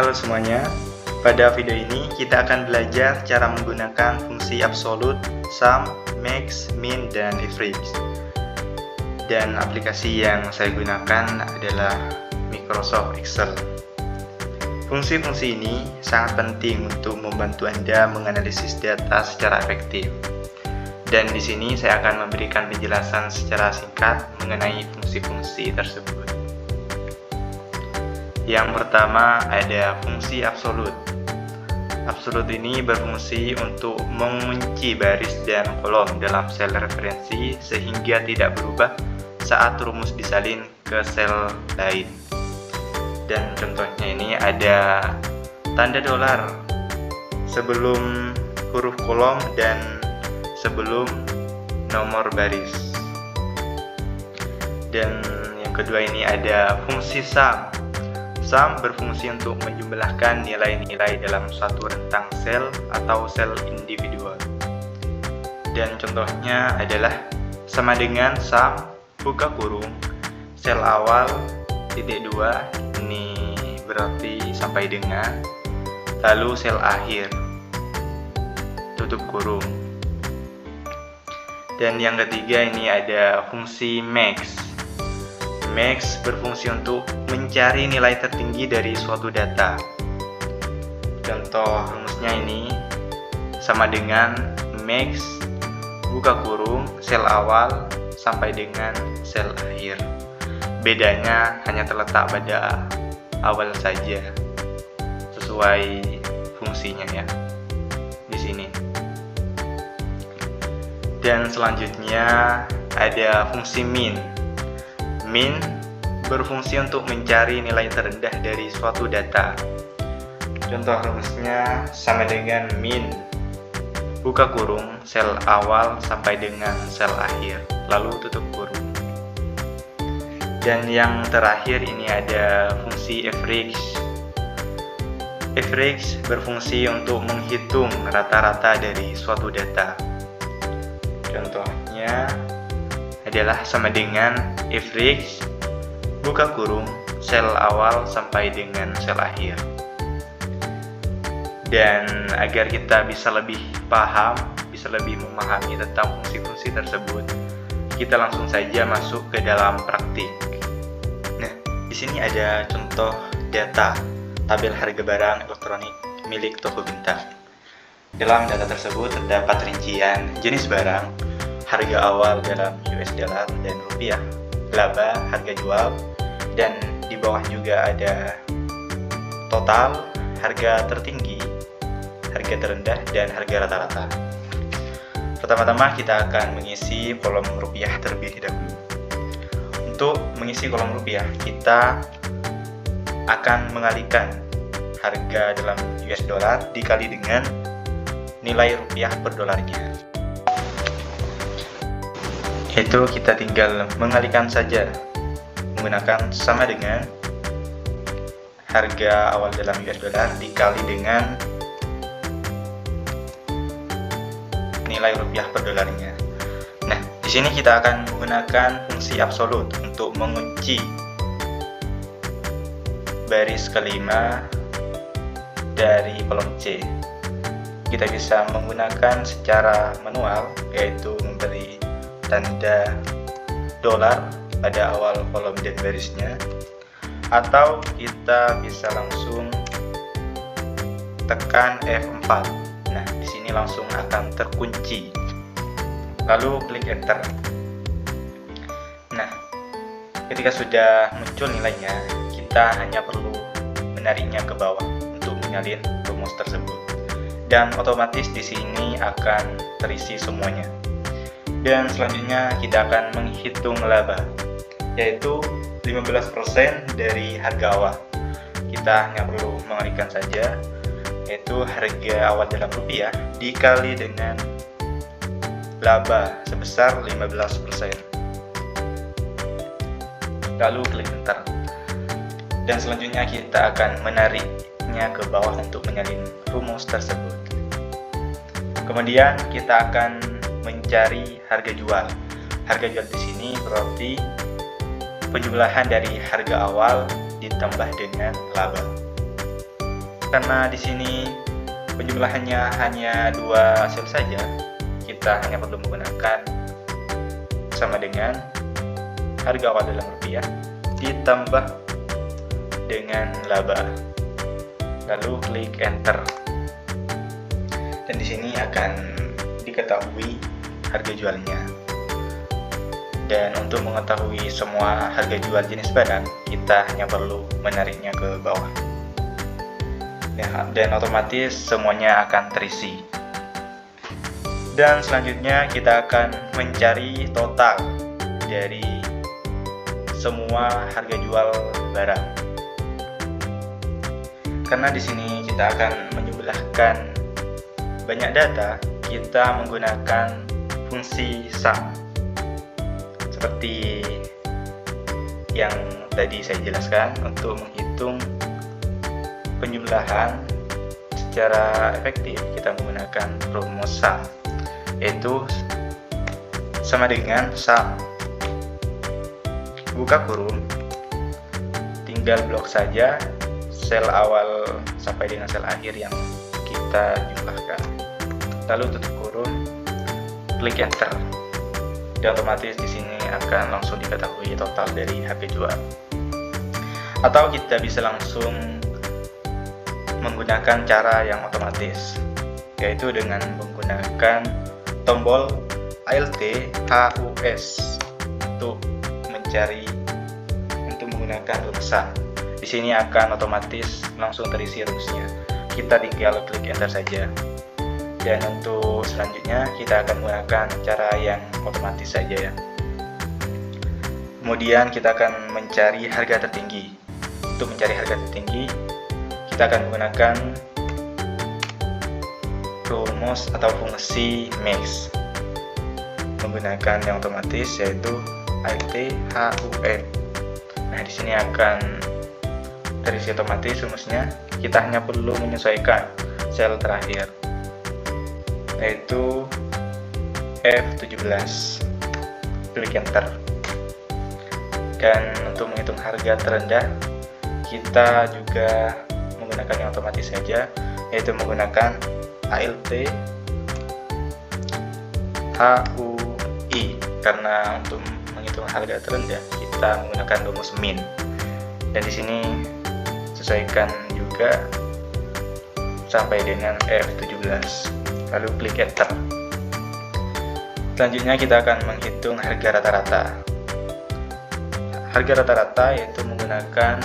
Halo semuanya, pada video ini kita akan belajar cara menggunakan fungsi absolute, sum, max, min, dan average. Dan aplikasi yang saya gunakan adalah Microsoft Excel. Fungsi-fungsi ini sangat penting untuk membantu Anda menganalisis data secara efektif. Dan di sini saya akan memberikan penjelasan secara singkat mengenai fungsi-fungsi tersebut. Yang pertama ada fungsi absolute. Absolute ini berfungsi untuk mengunci baris dan kolom dalam sel referensi sehingga tidak berubah saat rumus disalin ke sel lain. Dan contohnya ini ada tanda dolar sebelum huruf kolom dan sebelum nomor baris. Dan yang kedua ini ada fungsi sum. Sum berfungsi untuk menjumlahkan nilai-nilai dalam suatu rentang sel atau sel individual. Dan contohnya adalah sama dengan sum buka kurung sel awal titik 2, ini berarti sampai dengan, lalu sel akhir tutup kurung. Dan yang ketiga ini ada fungsi max. Max berfungsi untuk mencari nilai tertinggi dari suatu data. Contoh rumusnya ini sama dengan max buka kurung sel awal sampai dengan sel akhir. Bedanya hanya terletak pada awal saja, sesuai fungsinya ya di sini. Dan selanjutnya ada fungsi min. Min berfungsi untuk mencari nilai terendah dari suatu data. Contoh rumusnya sama dengan min buka kurung sel awal sampai dengan sel akhir, lalu tutup kurung. Dan yang terakhir ini ada fungsi average. Average berfungsi untuk menghitung rata-rata dari suatu data. Contohnya adalah sama dengan average buka kurung sel awal sampai dengan sel akhir. Dan agar kita bisa lebih paham, bisa lebih memahami tentang fungsi-fungsi tersebut, kita langsung saja masuk ke dalam praktik. Nah, di sini ada contoh data tabel harga barang elektronik milik toko bintang. Dalam data tersebut terdapat rincian jenis barang, harga awal dalam US dollar dan rupiah, laba, harga jual, dan di bawah juga ada total, harga tertinggi, harga terendah, dan harga rata-rata. Pertama-tama kita akan mengisi kolom rupiah terlebih dahulu. Untuk mengisi kolom rupiah, kita akan mengalihkan harga dalam US dollar dikali dengan nilai rupiah per dolarnya. Itu kita tinggal mengalihkan saja menggunakan sama dengan harga awal dalam US dollar dikali dengan nilai rupiah per dolarnya. Nah, di sini kita akan menggunakan fungsi absolute untuk mengunci baris kelima dari kolom C. Kita bisa menggunakan secara manual, yaitu memberi tanda dolar pada awal kolom dan barisnya, atau kita bisa langsung tekan F4. Nah, di sini langsung akan terkunci. Lalu klik enter. Nah, ketika sudah muncul nilainya, kita hanya perlu menariknya ke bawah untuk menyalin rumus tersebut. Dan otomatis di sini akan terisi semuanya. Dan selanjutnya kita akan menghitung laba, yaitu 15% dari harga awal. Kita hanya perlu mengalihkan saja, yaitu harga awal dalam rupiah dikali dengan laba sebesar 15%. Lalu klik enter. Dan selanjutnya kita akan menariknya ke bawah untuk menyalin rumus tersebut. Kemudian kita akan mencari harga jual. Harga jual di sini berarti penjumlahan dari harga awal ditambah dengan laba. Karena di sini penjumlahannya hanya 2 sel saja, kita hanya perlu menggunakan sama dengan harga awal dalam rupiah ditambah dengan laba. Lalu klik enter. Dan di sini akan diketahui harga jualnya. Dan untuk mengetahui semua harga jual jenis barang, kita hanya perlu menariknya ke bawah. Dan otomatis semuanya akan terisi. Dan selanjutnya kita akan mencari total dari semua harga jual barang. Karena di sini kita akan menjumlahkan banyak data, kita menggunakan fungsi sum. Seperti yang tadi saya jelaskan, untuk menghitung penjumlahan secara efektif kita menggunakan rumus sum, yaitu sama dengan sum buka kurung, tinggal blok saja sel awal sampai dengan sel akhir yang kita jumlahkan, lalu tutup kurung, klik enter, dan otomatis di sini akan langsung diketahui total dari harga jual. Atau kita bisa langsung menggunakan cara yang otomatis, yaitu dengan menggunakan tombol Alt HUS untuk menggunakan rumus sum. Di sini akan otomatis langsung terisi rumusnya. Kita tinggal klik enter saja. Dan untuk selanjutnya kita akan menggunakan cara yang otomatis saja ya. Kemudian kita akan mencari harga tertinggi. Untuk mencari harga tertinggi, kita akan menggunakan rumus atau fungsi max. Menggunakan yang otomatis yaitu Alt HUN. Nah, di sini akan terisi otomatis rumusnya. Kita hanya perlu menyesuaikan sel terakhir, yaitu F17. Klik enter. Dan untuk menghitung harga terendah, kita juga menggunakan yang otomatis saja, yaitu menggunakan Alt HUI. Karena untuk menghitung harga terendah kita menggunakan rumus min. Dan di sini sesuaikan juga sampai dengan F17. Lalu klik enter. Selanjutnya kita akan menghitung harga rata-rata. Harga rata-rata yaitu menggunakan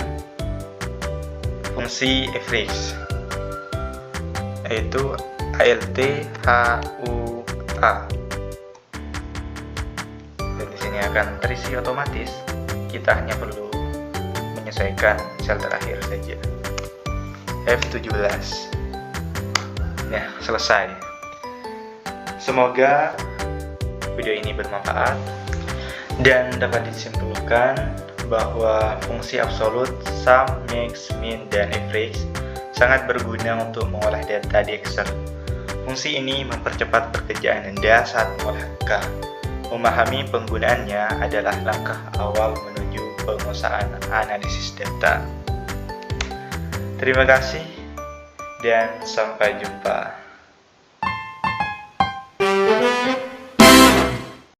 fungsi average, yaitu Alt HUA. Dan di sini akan terisi otomatis. Kita hanya perlu menyesuaikan sel terakhir saja, F17. Nah, selesai. Semoga video ini bermanfaat dan dapat disimpulkan bahwa fungsi absolut, sum, max, min, dan average sangat berguna untuk mengolah data di Excel. Fungsi ini mempercepat pekerjaan Anda saat mengolah angka. Memahami penggunaannya adalah langkah awal menuju penguasaan analisis data. Terima kasih dan sampai jumpa.